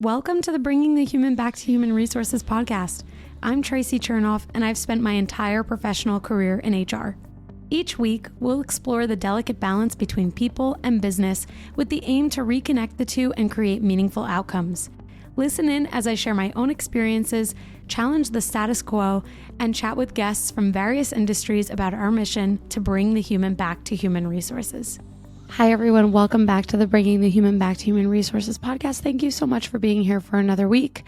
Welcome to the Bringing the Human Back to Human Resources podcast. I'm Traci Chernoff, and I've spent my entire professional career in HR. Each week, we'll explore the delicate balance between people and business with the aim to reconnect the two and create meaningful outcomes. Listen in as I share my own experiences, challenge the status quo, and chat with guests from various industries about our mission to bring the human back to human resources. Hi, everyone. Welcome back to the Bringing the Human Back to Human Resources podcast. Thank you so much for being here for another week.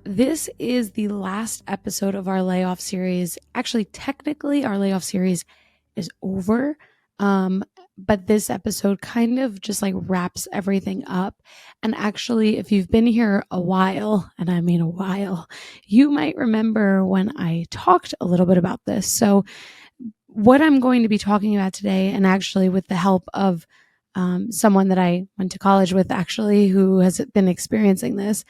This is the last episode of our layoff series. Actually, technically, our layoff series is over. But this episode kind of just like wraps everything up. And actually, if you've been here a while, and I mean a while, you might remember when I talked a little bit about this. So what I'm going to be talking about today, and actually with the help of someone that I went to college with actually who has been experiencing this,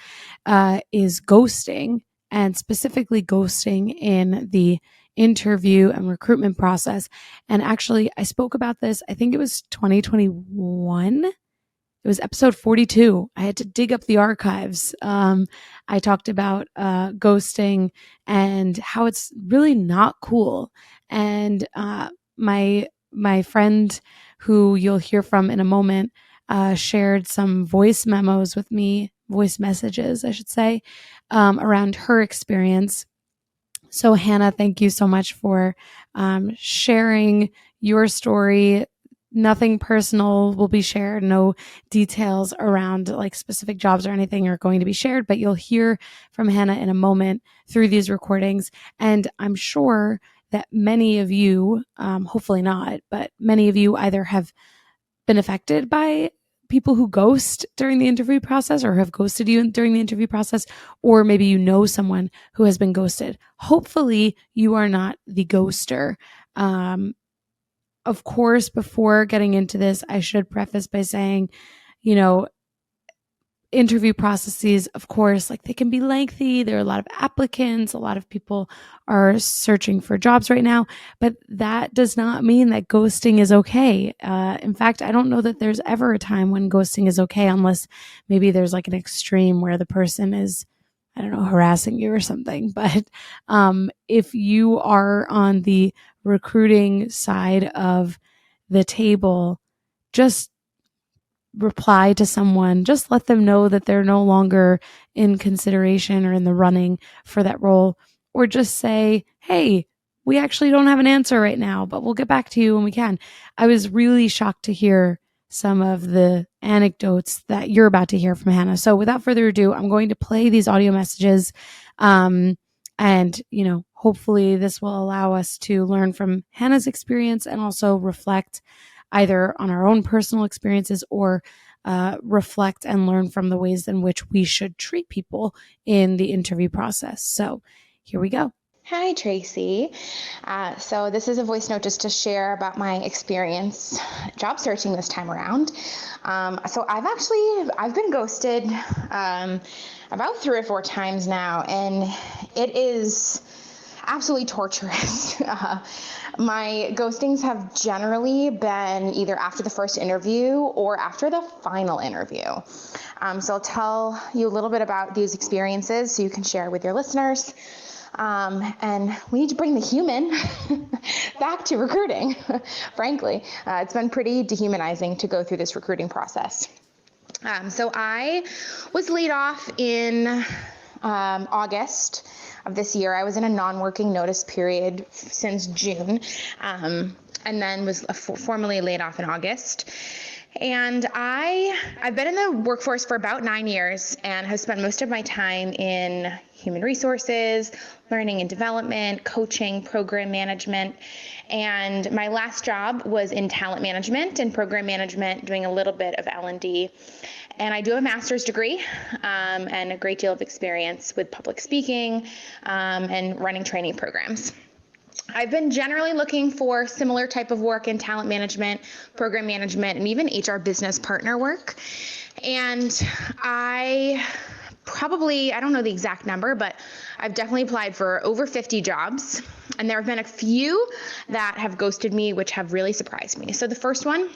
is ghosting, and specifically ghosting in the interview and recruitment process. And actually, I spoke about this, I think it was 2021. It was episode 42. I had to dig up the archives. I talked about ghosting and how it's really not cool. And my friend, who you'll hear from in a moment, shared some voice messages, I should say, around her experience. So Hannah, thank you so much for sharing your story. Nothing personal will be shared. No details around like specific jobs or anything are going to be shared, but you'll hear from Hannah in a moment through these recordings. And I'm sure that many of you, hopefully not, but many of you either have been affected by people who ghost during the interview process or have ghosted you during the interview process, or maybe you know someone who has been ghosted. Hopefully you are not the ghoster. Of course, before getting into this, I should preface by saying, interview processes, of course, like they can be lengthy. There are a lot of applicants. A lot of people are searching for jobs right now, but that does not mean that ghosting is okay. In fact, I don't know that there's ever a time when ghosting is okay, unless maybe there's like an extreme where the person is, I don't know, harassing you or something. But if you are on the recruiting side of the table, just reply to someone, just let them know that they're no longer in consideration or in the running for that role, or just say, hey, we actually don't have an answer right now, but we'll get back to you when we can. I was really shocked to hear some of the anecdotes that you're about to hear from Hannah. So without further ado, I'm going to play these audio messages. And, hopefully this will allow us to learn from Hannah's experience and also reflect either on our own personal experiences or reflect and learn from the ways in which we should treat people in the interview process. So here we go. Hi, Traci. So this is a voice note just to share about my experience job searching this time around. So I've been ghosted about 3 or 4 times now, and it is absolutely torturous. My ghostings have generally been either after the first interview or after the final interview. So I'll tell you a little bit about these experiences so you can share with your listeners. And we need to bring the human back to recruiting, frankly. It's been pretty dehumanizing to go through this recruiting process. So I was laid off in August of this year. I was in a non-working notice period since June, and then was formally laid off in August. And I've been in the workforce for about 9 years and have spent most of my time in human resources, learning and development, coaching, program management. And my last job was in talent management and program management, doing a little bit of L&D. And I do have a master's degree and a great deal of experience with public speaking and running training programs. I've been generally looking for similar type of work in talent management, program management, and even HR business partner work. And I don't know the exact number, but I've definitely applied for over 50 jobs. And there have been a few that have ghosted me, which have really surprised me. So the first one,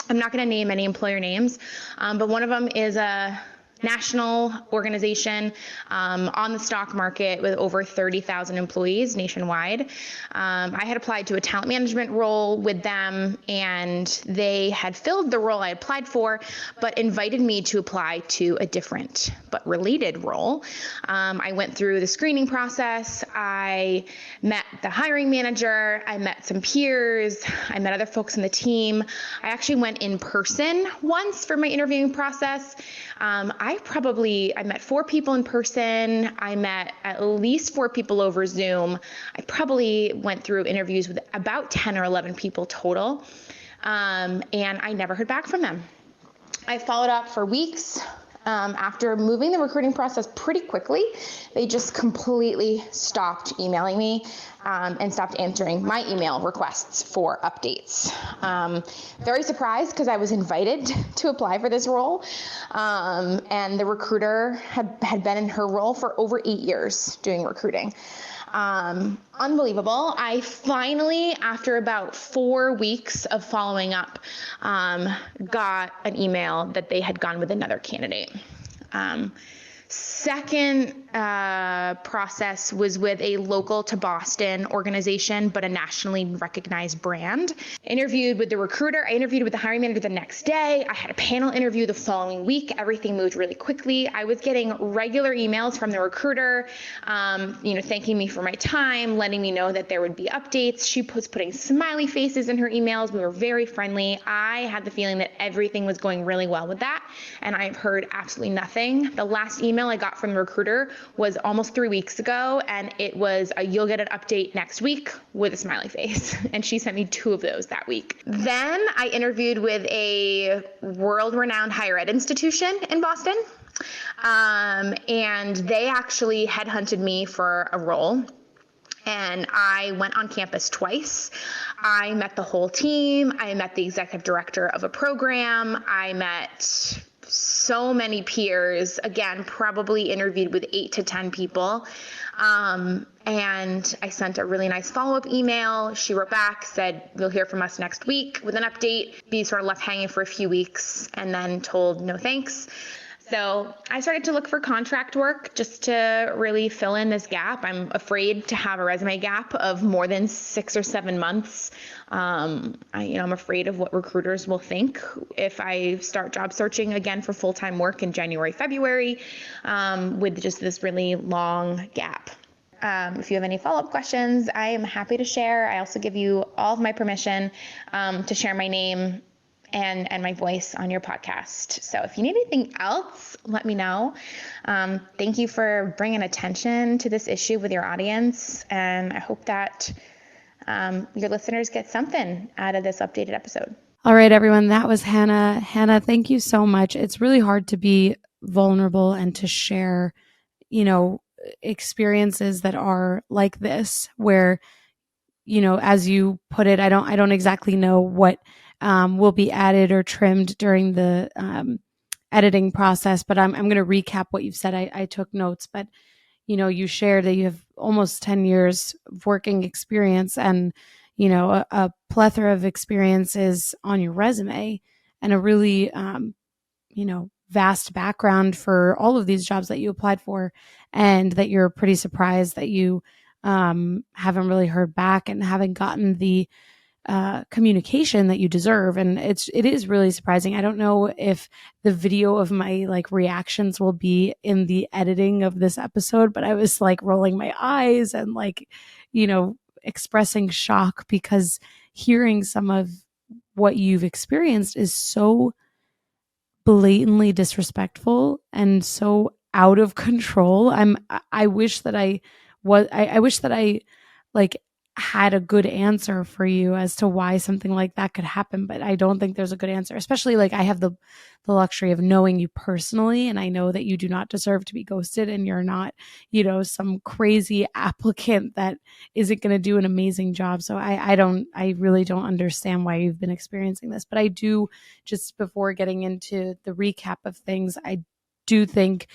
I'm not going to name any employer names, but one of them is a national organization on the stock market with over 30,000 employees nationwide. I had applied to a talent management role with them, and they had filled the role I applied for, but invited me to apply to a different but related role. I went through the screening process. I met the hiring manager. I met some peers. I met other folks in the team. I actually went in person once for my interviewing process. I met 4 people in person. I met at least 4 people over Zoom. I probably went through interviews with about 10 or 11 people total. And I never heard back from them. I followed up for weeks. After moving the recruiting process pretty quickly, they just completely stopped emailing me and stopped answering my email requests for updates. Very surprised because I was invited to apply for this role, and the recruiter had been in her role for over 8 years doing recruiting. Unbelievable. I finally, after about 4 weeks of following up, got an email that they had gone with another candidate. Second process was with a local to Boston organization, but a nationally recognized brand. Interviewed with the recruiter. I interviewed with the hiring manager the next day. I had a panel interview the following week. Everything moved really quickly. I was getting regular emails from the recruiter, thanking me for my time, letting me know that there would be updates. She was putting smiley faces in her emails. We were very friendly. I had the feeling that everything was going really well with that, and I've heard absolutely nothing. The last email I got from the recruiter was almost 3 weeks ago, and it was you'll get an update next week with a smiley face. And she sent me 2 of those that week. Then I interviewed with a world-renowned higher ed institution in Boston, and they actually headhunted me for a role. And I went on campus twice. I met the whole team. I met the executive director of a program. I met so many peers, again, probably interviewed with 8 to 10 people. And I sent a really nice follow-up email. She wrote back, said, you'll hear from us next week with an update. Be sort of left hanging for a few weeks and then told no thanks. So I started to look for contract work just to really fill in this gap. I'm afraid to have a resume gap of more than 6 or 7 months. I'm afraid of what recruiters will think if I start job searching again for full-time work in January, February, with just this really long gap. If you have any follow-up questions, I am happy to share. I also give you all of my permission to share my name and my voice on your podcast. So if you need anything else, let me know. Thank you for bringing attention to this issue with your audience, and I hope that your listeners get something out of this updated episode. All right, everyone, that was Hannah. Hannah, thank you so much. It's really hard to be vulnerable and to share, experiences that are like this, where, as you put it, I don't exactly know what will be added or trimmed during the editing process, but I'm going to recap what you've said. I took notes, but you shared that you have almost 10 years of working experience and a plethora of experiences on your resume and a really vast background for all of these jobs that you applied for, and that you're pretty surprised that you haven't really heard back and haven't gotten the communication that you deserve. And it is really surprising. I don't know if the video of my reactions will be in the editing of this episode, but I was rolling my eyes and expressing shock, because hearing some of what you've experienced is so blatantly disrespectful and so out of control. I wish that I had a good answer for you as to why something like that could happen, but I don't think there's a good answer, especially I have the luxury of knowing you personally, and I know that you do not deserve to be ghosted, and you're not, some crazy applicant that isn't going to do an amazing job. So I really don't understand why you've been experiencing this, but I do, just before getting into the recap of things, I do think,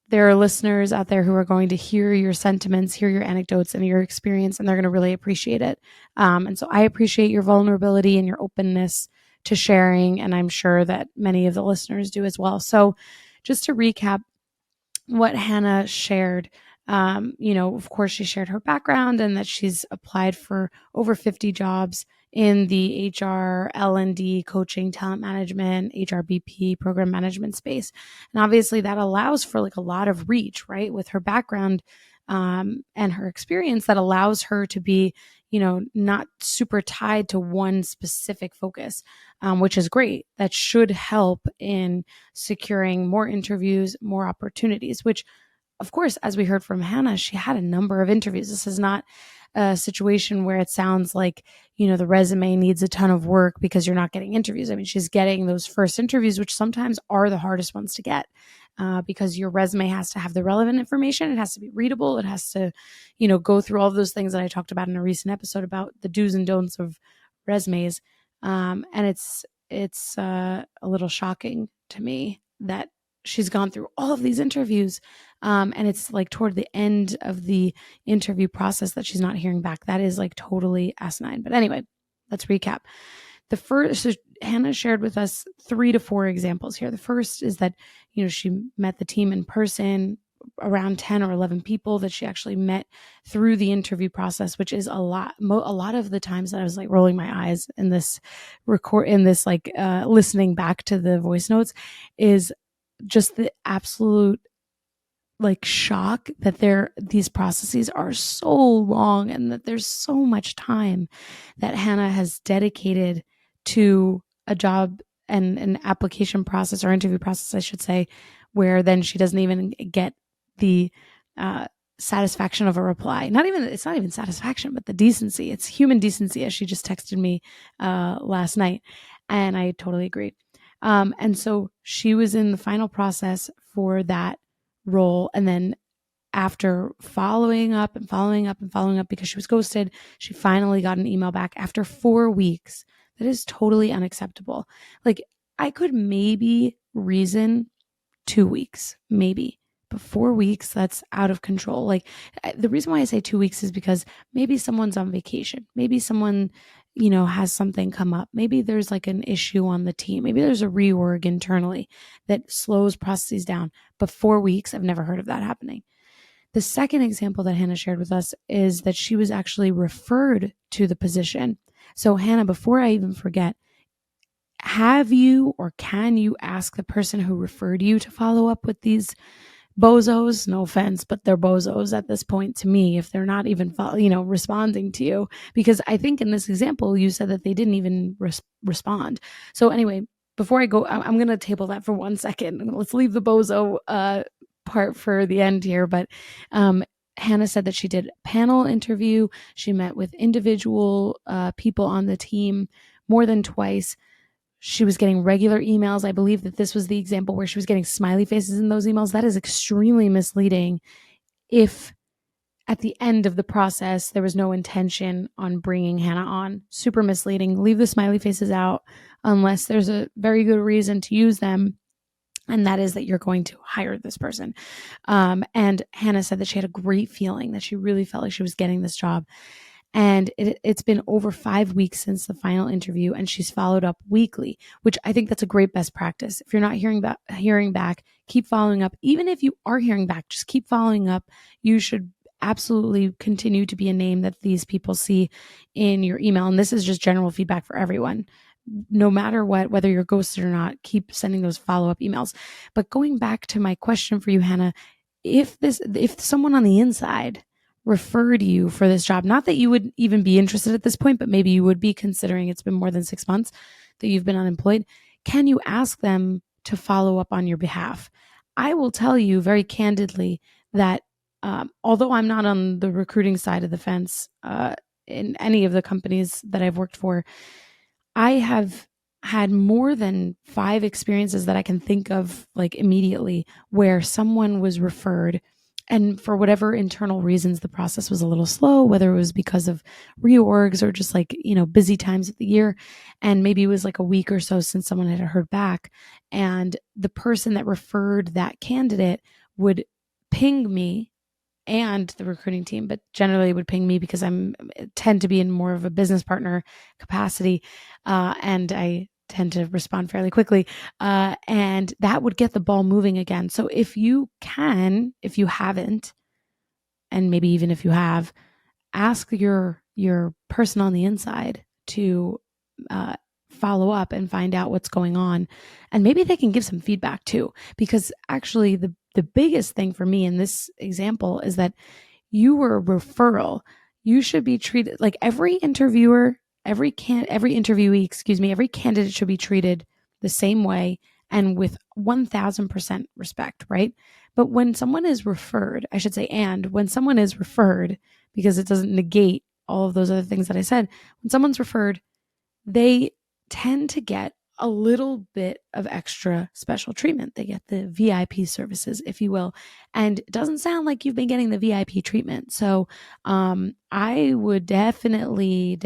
there are listeners out there who are going to hear your sentiments, hear your anecdotes and your experience, and they're going to really appreciate it. And so I appreciate your vulnerability and your openness to sharing, and I'm sure that many of the listeners do as well. So just to recap what Hannah shared, of course, she shared her background and that she's applied for over 50 jobs in the HR, L&D, coaching, talent management, HRBP, program management space. And obviously that allows for like a lot of reach, right? With her background and her experience, that allows her to be, not super tied to one specific focus, which is great. That should help in securing more interviews, more opportunities, which, of course, as we heard from Hannah, she had a number of interviews. This is not a situation where it sounds like, the resume needs a ton of work because you're not getting interviews. I mean, she's getting those first interviews, which sometimes are the hardest ones to get, because your resume has to have the relevant information. It has to be readable. It has to, go through all of those things that I talked about in a recent episode about the do's and don'ts of resumes. And it's a little shocking to me that she's gone through all of these interviews. And it's like toward the end of the interview process that she's not hearing back. That is like totally asinine. But anyway, let's recap. So Hannah shared with us 3 to 4 examples here. The first is that, she met the team in person, around 10 or 11 people that she actually met through the interview process, which is a lot. A lot of the times that I was like rolling my eyes in this listening back to the voice notes is just the absolute like shock that these processes are so long and that there's so much time that Hannah has dedicated to a job and an application process, or interview process, I should say, where then she doesn't even get the satisfaction of a reply. It's not even satisfaction, but the decency. It's human decency, as she just texted me last night. And I totally agree. And so she was in the final process for that role. And then after following up because she was ghosted, she finally got an email back after 4 weeks. That is totally unacceptable. Like, I could maybe reason 2 weeks, maybe. But 4 weeks, that's out of control. Like, the reason why I say 2 weeks is because maybe someone's on vacation. Maybe someone, has something come up. Maybe there's like an issue on the team. Maybe there's a reorg internally that slows processes down. But 4 weeks, I've never heard of that happening. The second example that Hannah shared with us is that she was actually referred to the position. So Hannah, before I even forget, have you or can you ask the person who referred you to follow up with these bozos? No offense, but they're bozos at this point to me if they're not even responding to you. Because I think in this example, you said that they didn't even respond. So anyway, before I go, I'm going to table that for 1 second. Let's leave the bozo part for the end here. But Hannah said that she did a panel interview. She met with individual people on the team more than twice. She was getting regular emails. I believe that this was the example where she was getting smiley faces in those emails. That is extremely misleading if at the end of the process there was no intention on bringing Hannah on. Super misleading. Leave the smiley faces out unless there's a very good reason to use them. And that is that you're going to hire this person. And Hannah said that she had a great feeling, that she really felt like she was getting this job. And it's been over 5 weeks since the final interview, and she's followed up weekly, which I think that's a great best practice. If you're not hearing back, keep following up. Even if you are hearing back, just keep following up. You should absolutely continue to be a name that these people see in your email. And this is just general feedback for everyone. No matter what, whether you're ghosted or not, keep sending those follow-up emails. But going back to my question for you, Hannah, if someone on the inside referred you for this job, not that you would even be interested at this point, but maybe you would be, considering it's been more than 6 months that you've been unemployed, can you ask them to follow up on your behalf? I will tell you very candidly that although I'm not on the recruiting side of the fence in any of the companies that I've worked for, I have had more than 5 experiences that I can think of like immediately where someone was referred, and for whatever internal reasons, the process was a little slow, whether it was because of reorgs or just like, busy times of the year. And maybe it was like a week or so since someone had heard back. And the person that referred that candidate would ping me and the recruiting team, but generally would ping me because tend to be in more of a business partner capacity. And I tend to respond fairly quickly. And that would get the ball moving again. So if you haven't, and maybe even if you have, ask your person on the inside to follow up and find out what's going on, and maybe they can give some feedback too. Because actually, the biggest thing for me in this example is that you were a referral. You should be treated like every interviewee, every candidate should be treated the same way and with 1000% respect, right? But when someone is referred, I should say, and when someone is referred, because it doesn't negate all of those other things that I said, when someone's referred, they tend to get a little bit of extra special treatment. They get the VIP services, if you will. And it doesn't sound like you've been getting the VIP treatment. So I would definitely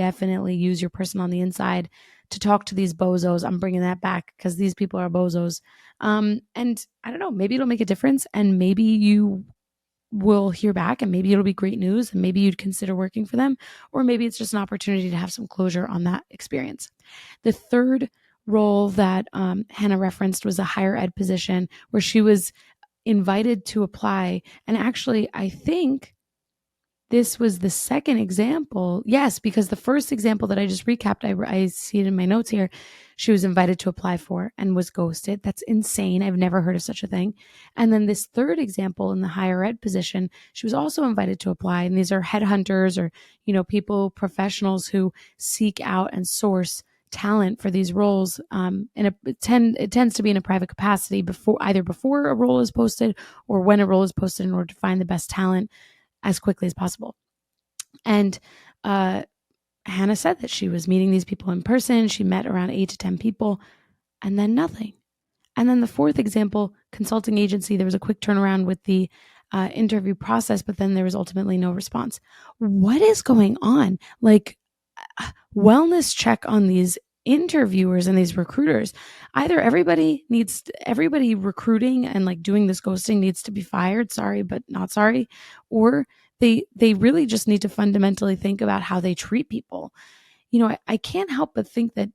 use your person on the inside to talk to these bozos. I'm bringing that back because these people are bozos. And I don't know, maybe it'll make a difference, and maybe you will hear back, and maybe it'll be great news, and maybe you'd consider working for them, or maybe it's just an opportunity to have some closure on that experience. The third role that Hannah referenced was a higher ed position where she was invited to apply. And actually, I think this was the second example. Yes, because the first example that I just recapped, I see it in my notes here. She was invited to apply for and was ghosted. That's insane. I've never heard of such a thing. And then this third example in the higher ed position, she was also invited to apply. And these are headhunters or, professionals who seek out and source talent for these roles. And it tends to be in a private capacity either before a role is posted or when a role is posted in order to find the best talent as quickly as possible. And Hannah said that she was meeting these people in person. She met around 8 to 10 people and then nothing. And then the fourth example, consulting agency, there was a quick turnaround with the interview process, but then there was ultimately no response. What is going on? Like, wellness check on these interviewers and these recruiters. Either everybody recruiting and like doing this ghosting needs to be fired, sorry but not sorry, or they really just need to fundamentally think about how they treat people. I can't help but think that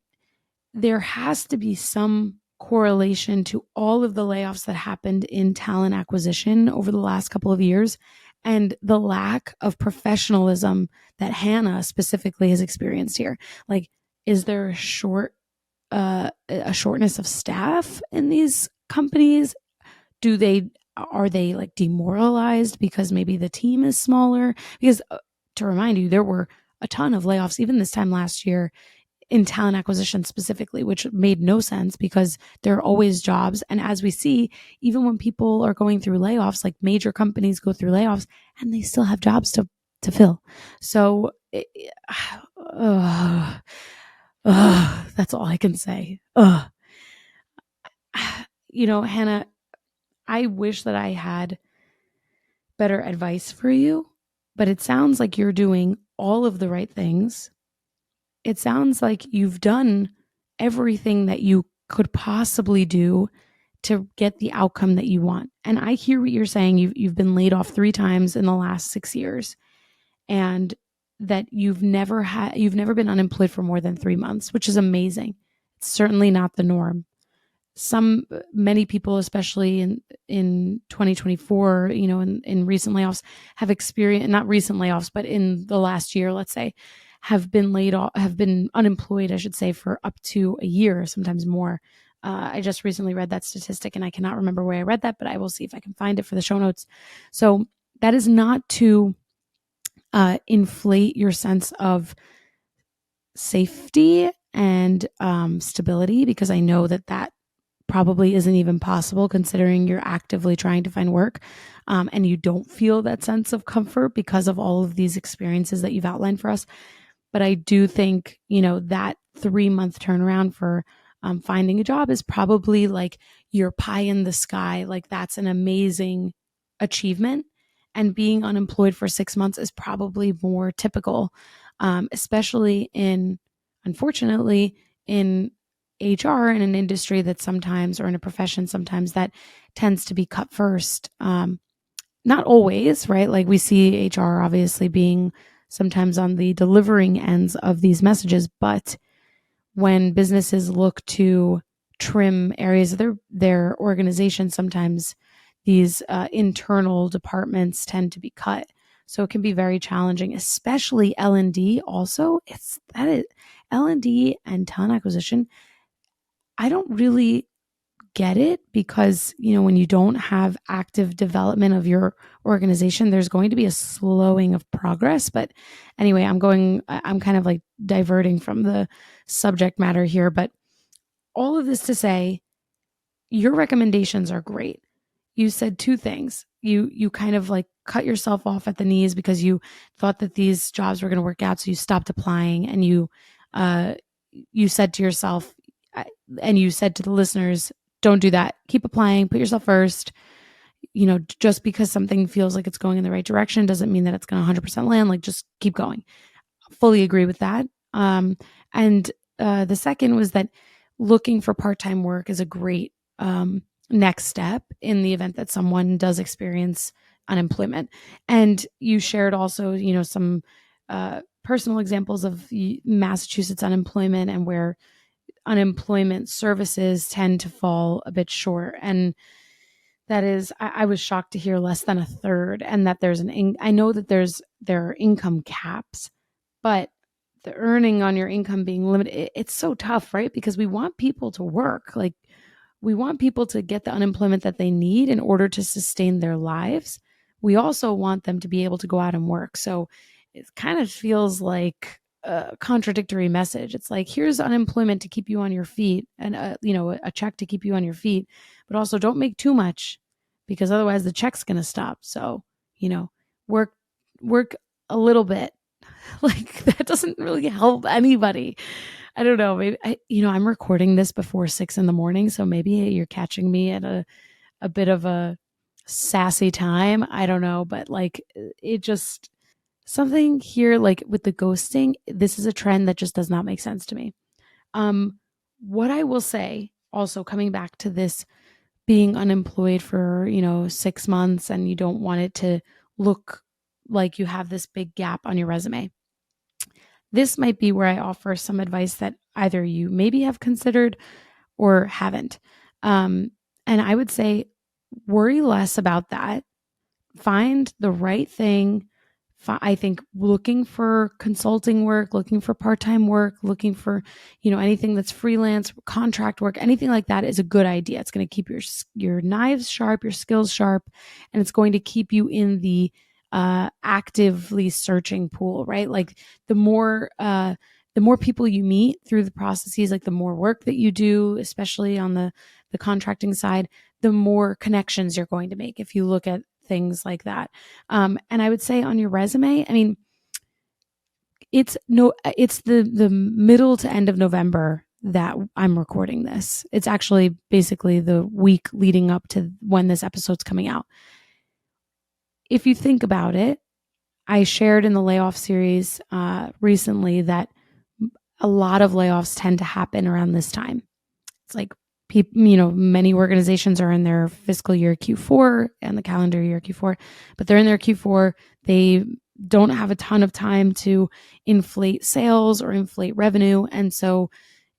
there has to be some correlation to all of the layoffs that happened in talent acquisition over the last couple of years and the lack of professionalism that Hannah specifically has experienced here. Like, is there a shortness of staff in these companies? Are they like demoralized because maybe the team is smaller? Because to remind you, there were a ton of layoffs even this time last year in talent acquisition specifically, which made no sense because there are always jobs. And as we see, even when people are going through layoffs, like major companies go through layoffs and they still have jobs to fill. So that's all I can say. Hannah, I wish that I had better advice for you, but it sounds like you're doing all of the right things. It sounds like you've done everything that you could possibly do to get the outcome that you want. And I hear what you're saying. You've been laid off 3 times in the last 6 years, and that you've never been unemployed for more than 3 months, which is amazing. It's certainly not the norm. Many people, especially in 2024, in recent layoffs, have experienced, not recent layoffs, but in the last year, let's say, have been unemployed, I should say, for up to a year, sometimes more. I just recently read that statistic and I cannot remember where I read that, but I will see if I can find it for the show notes. So that is not to inflate your sense of safety and stability, because I know that probably isn't even possible considering you're actively trying to find work, and you don't feel that sense of comfort because of all of these experiences that you've outlined for us. But I do think, that 3-month turnaround for finding a job is probably like your pie in the sky. Like, that's an amazing achievement. And being unemployed for 6 months is probably more typical, especially unfortunately, in HR, in an industry that sometimes, or in a profession sometimes, that tends to be cut first. Not always, right? Like, we see HR obviously being sometimes on the delivering ends of these messages, but when businesses look to trim areas of their organization, sometimes these internal departments tend to be cut. So it can be very challenging, especially L&D. Also, L&D and talent acquisition. I don't really get it because, when you don't have active development of your organization, there's going to be a slowing of progress. But anyway, I'm kind of like diverting from the subject matter here, but all of this to say, your recommendations are great. You said two things. You kind of like cut yourself off at the knees because you thought that these jobs were going to work out, so you stopped applying, and you said to yourself, and you said to the listeners, don't do that. Keep applying, put yourself first. Just because something feels like it's going in the right direction doesn't mean that it's going to 100% land. Like, just keep going. Fully agree with that. And the second was that looking for part-time work is a great next step in the event that someone does experience unemployment. And you shared also, some personal examples of Massachusetts unemployment and where unemployment services tend to fall a bit short. And that is, I was shocked to hear less than a third, and that I know that there are income caps, but the earning on your income being limited, it's so tough, right? Because we want people to work. Like, we want people to get the unemployment that they need in order to sustain their lives. We also want them to be able to go out and work. So it kind of feels like a contradictory message. It's like, here's unemployment to keep you on your feet, and a check to keep you on your feet, but also don't make too much because otherwise the check's going to stop. So, work a little bit. Like, that doesn't really help anybody. I don't know. Maybe I'm recording this before 6 a.m, so maybe you're catching me at a bit of a sassy time. I don't know, but like, it just, something here, like with the ghosting, this is a trend that just does not make sense to me. What I will say, also coming back to this being unemployed for 6 months and you don't want it to look like you have this big gap on your resume. This might be where I offer some advice that either you maybe have considered or haven't. And I would say, worry less about that. Find the right thing. I think looking for consulting work, looking for part-time work, looking for, anything that's freelance, contract work, anything like that is a good idea. It's going to keep your knives sharp, your skills sharp, and it's going to keep you in the actively searching pool, right? Like, the more people you meet through the processes, like the more work that you do, especially on the contracting side, the more connections you're going to make if you look at things like that. And I would say on your resume, I mean, it's the middle to end of November that I'm recording this. It's actually basically the week leading up to when this episode's coming out. If you think about it, I shared in the layoff series recently that a lot of layoffs tend to happen around this time. It's like, many organizations are in their fiscal year Q4 and the calendar year Q4, but they're in their Q4. They don't have a ton of time to inflate sales or inflate revenue. And so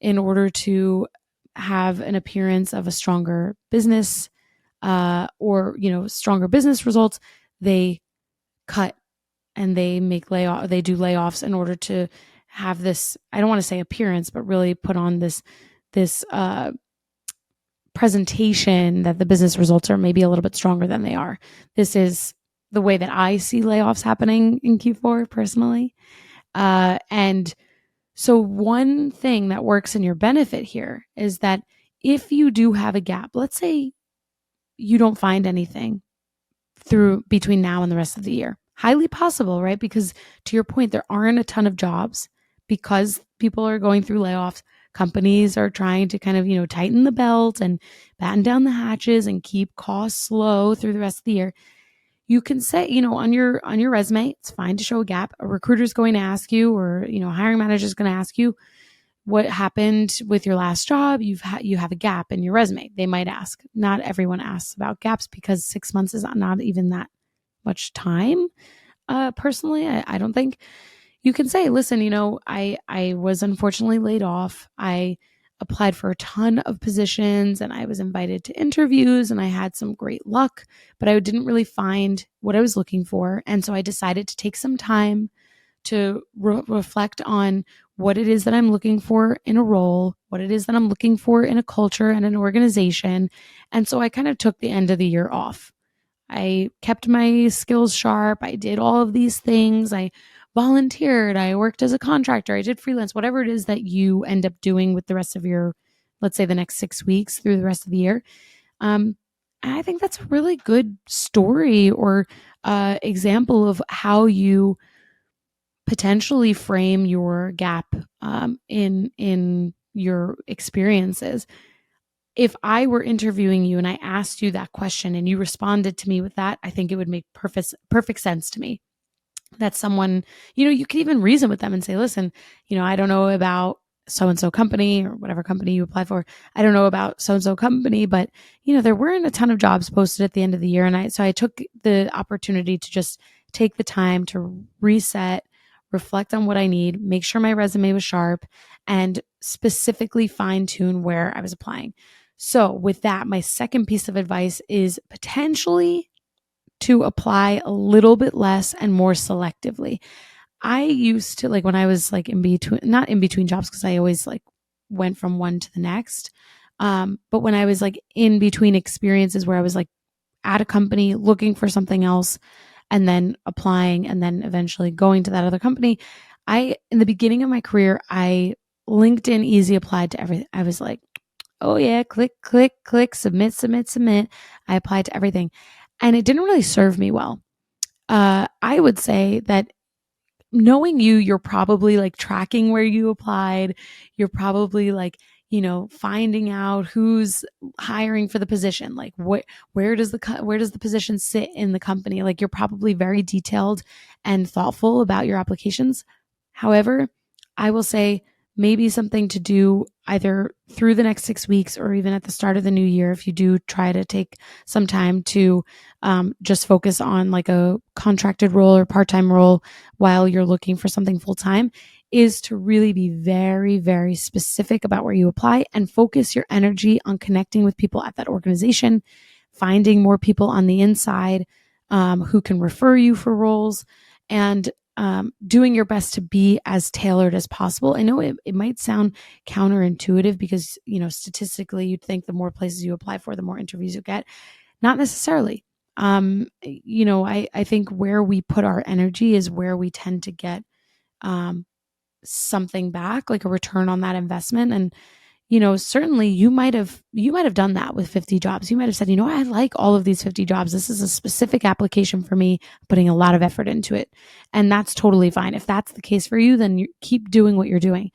in order to have an appearance of a stronger business or stronger business results, they cut and they do layoffs in order to have this, I don't want to say appearance, but really put on this presentation that the business results are maybe a little bit stronger than they are. This is the way that I see layoffs happening in Q4 personally. And so one thing that works in your benefit here is that if you do have a gap, let's say you don't find anything through between now and the rest of the year, highly possible, right? Because to your point, there aren't a ton of jobs because people are going through layoffs. Companies are trying to kind of, tighten the belt and batten down the hatches and keep costs low through the rest of the year. You can say, on your resume, it's fine to show a gap. A recruiter's going to ask you, or, a hiring manager is going to ask you what happened with your last job. You have a gap in your resume. They might ask. Not everyone asks about gaps because 6 months is not even that much time. Personally, I don't think. you can say, listen, I was unfortunately laid off. I applied for a ton of positions and I was invited to interviews and I had some great luck, but I didn't really find what I was looking for. And so I decided to take some time to reflect on what it is that I'm looking for in a role, what it is that I'm looking for in a culture and an organization. And so I kind of took the end of the year off. I kept my skills sharp. I did all of these things. I volunteered. I worked as a contractor. I did freelance, whatever it is that you end up doing with the rest of your, let's say, the next 6 weeks through the rest of the year. I think that's a really good story or example of how you potentially frame your gap in your experiences. If I were interviewing you and I asked you that question and you responded to me with that, I think it would make perfect sense to me. That someone, you could even reason with them and say, listen, I don't know about so and so company or whatever company you applied for. I don't know about so and so company, but there weren't a ton of jobs posted at the end of the year, and I took the opportunity to just take the time to reset, reflect on what I need, make sure my resume was sharp, and specifically fine tune where I was applying. So with that, my second piece of advice is potentially to apply a little bit less and more selectively. I used to, like, when I was like in between, not in between jobs, because I always like went from one to the next. But when I was like in between experiences where I was like at a company looking for something else and then applying and then eventually going to that other company, in the beginning of my career, I LinkedIn easy applied to everything. I was like, oh yeah, click, click, click, submit, submit, submit. I applied to everything. And it didn't really serve me well. I would say that knowing you're probably like tracking where you applied. You're probably like, finding out who's hiring for the position. Like where does the position sit in the company? Like you're probably very detailed and thoughtful about your applications. However, I will say maybe something to do either through the next 6 weeks or even at the start of the new year, if you do try to take some time to just focus on like a contracted role or part-time role while you're looking for something full-time, is to really be very, very specific about where you apply and focus your energy on connecting with people at that organization, finding more people on the inside who can refer you for roles, and doing your best to be as tailored as possible. I know it might sound counterintuitive because, statistically, you'd think the more places you apply for, the more interviews you get. Not necessarily. I think where we put our energy is where we tend to get something back, like a return on that investment. And certainly you might have done that with 50 jobs. You might have said, I like all of these 50 jobs. This is a specific application for me, putting a lot of effort into it. And that's totally fine. If that's the case for you, then you keep doing what you're doing.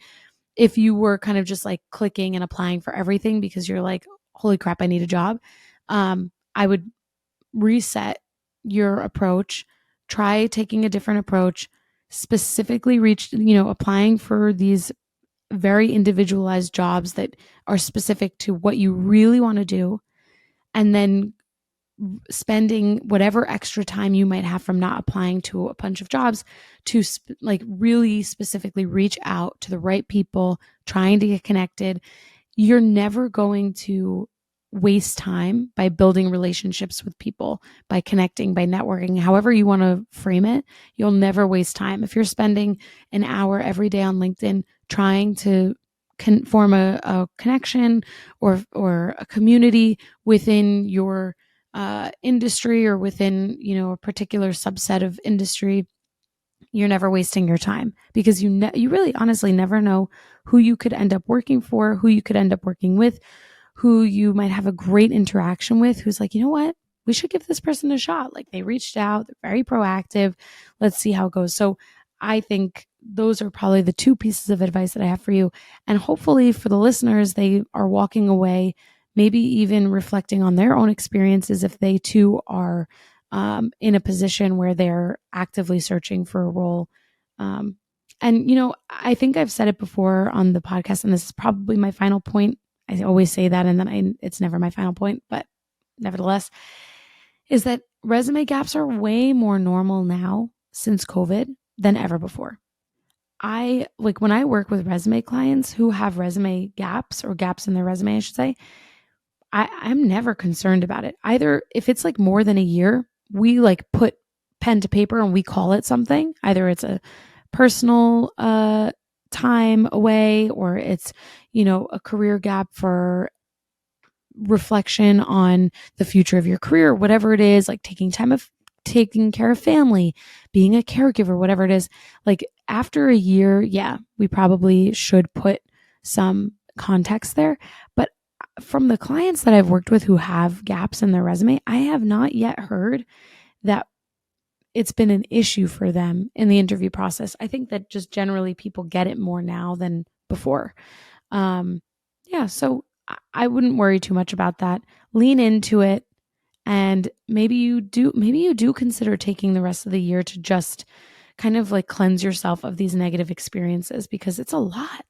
If you were kind of just like clicking and applying for everything because you're like, holy crap, I need a job, I would reset your approach, try taking a different approach, specifically applying for these very individualized jobs that are specific to what you really want to do, and then spending whatever extra time you might have from not applying to a bunch of jobs to really specifically reach out to the right people, trying to get connected. You're never going to waste time by building relationships with people, by connecting, by networking, however you want to frame it. You'll never waste time. If you're spending an hour every day on LinkedIn trying to form a connection or a community within your industry or within a particular subset of industry, you're never wasting your time, because you really honestly never know who you could end up working for, who you could end up working with, who you might have a great interaction with, who's like, you know what, we should give this person a shot. Like, they reached out, they're very proactive. Let's see how it goes. So I think those are probably the two pieces of advice that I have for you. And hopefully for the listeners, they are walking away, maybe even reflecting on their own experiences if they too are in a position where they're actively searching for a role. And I think I've said it before on the podcast, and this is probably my final point. I always say that, and then it's never my final point, but nevertheless, is that resume gaps are way more normal now since COVID than ever before. I like when I work with resume clients who have resume gaps or gaps in their resume, I should say, I'm never concerned about it. Either if it's like more than a year, we like put pen to paper and we call it something. Either it's a personal time away or it's, a career gap for reflection on the future of your career, whatever it is, like taking care of family, being a caregiver, whatever it is. Like after a year, yeah, we probably should put some context there. But from the clients that I've worked with who have gaps in their resume, I have not yet heard that it's been an issue for them in the interview process. I think that just generally people get it more now than before. So I wouldn't worry too much about that. Lean into it. And maybe you do consider taking the rest of the year to just kind of like cleanse yourself of these negative experiences, because it's a lot.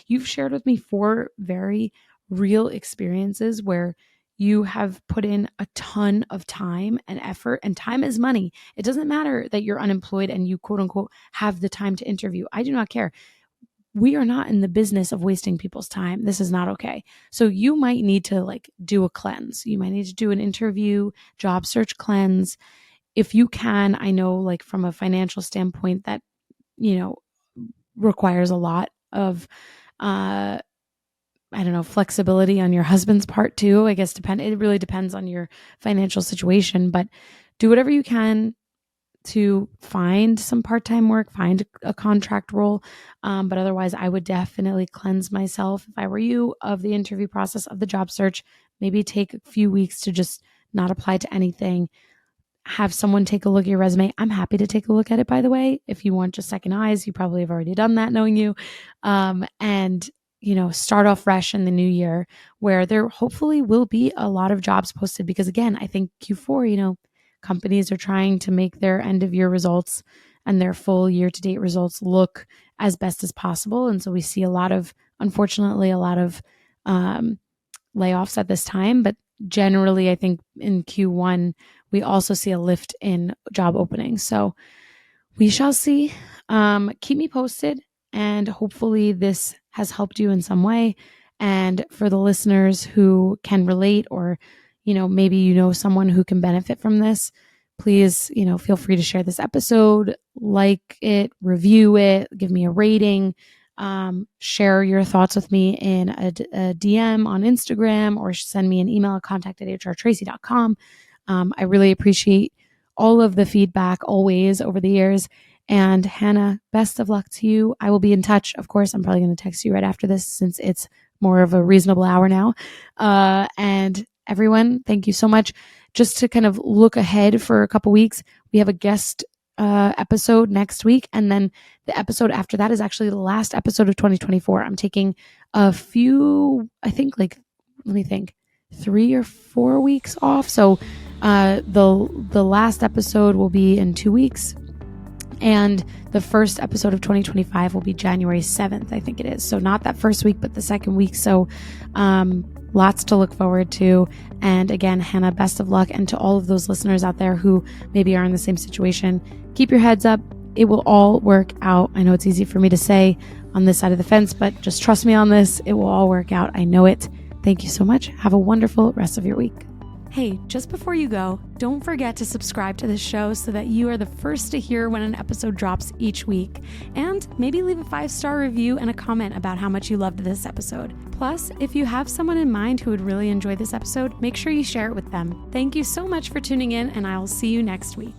You've shared with me 4 very real experiences where you have put in a ton of time and effort, and time is money. It doesn't matter that you're unemployed and you quote unquote have the time to interview. I do not care. We are not in the business of wasting people's time. This is not okay. So you might need to like do a cleanse. You might need to do an interview, job search cleanse. If you can, I know like from a financial standpoint that, requires a lot of, flexibility on your husband's part too. I guess it really depends on your financial situation, but do whatever you can to find some part-time work, find a contract role. But otherwise, I would definitely cleanse myself, if I were you, of the interview process, of the job search. Maybe take a few weeks to just not apply to anything. Have someone take a look at your resume. I'm happy to take a look at it, by the way. If you want just second eyes, you probably have already done that knowing you. And start off fresh in the new year, where there hopefully will be a lot of jobs posted. Because again, I think Q4, companies are trying to make their end of year results and their full year to date results look as best as possible. And so we see unfortunately, a lot of layoffs at this time. But generally, I think in Q1, we also see a lift in job openings. So we shall see. Keep me posted, and hopefully this has helped you in some way. And for the listeners who can relate, or maybe someone who can benefit from this, please, feel free to share this episode, like it, review it, give me a rating, share your thoughts with me in a DM on Instagram, or send me an email at contact@hrtraci.com. I really appreciate all of the feedback always over the years. And Hannah, best of luck to you. I will be in touch. Of course, I'm probably going to text you right after this since it's more of a reasonable hour now. And everyone, thank you so much. Just to kind of look ahead for a couple weeks, we have a guest episode next week. And then the episode after that is actually the last episode of 2024. I'm taking a few, I think 3 or 4 weeks off. So the last episode will be in 2 weeks. And the first episode of 2025 will be January 7th, I think it is. So not that first week, but the second week. So lots to look forward to. And again, Hannah, best of luck. And to all of those listeners out there who maybe are in the same situation, keep your heads up. It will all work out. I know it's easy for me to say on this side of the fence, but just trust me on this. It will all work out. I know it. Thank you so much. Have a wonderful rest of your week. Hey, just before you go, don't forget to subscribe to this show so that you are the first to hear when an episode drops each week. And maybe leave a 5-star review and a comment about how much you loved this episode. Plus, if you have someone in mind who would really enjoy this episode, make sure you share it with them. Thank you so much for tuning in, and I'll see you next week.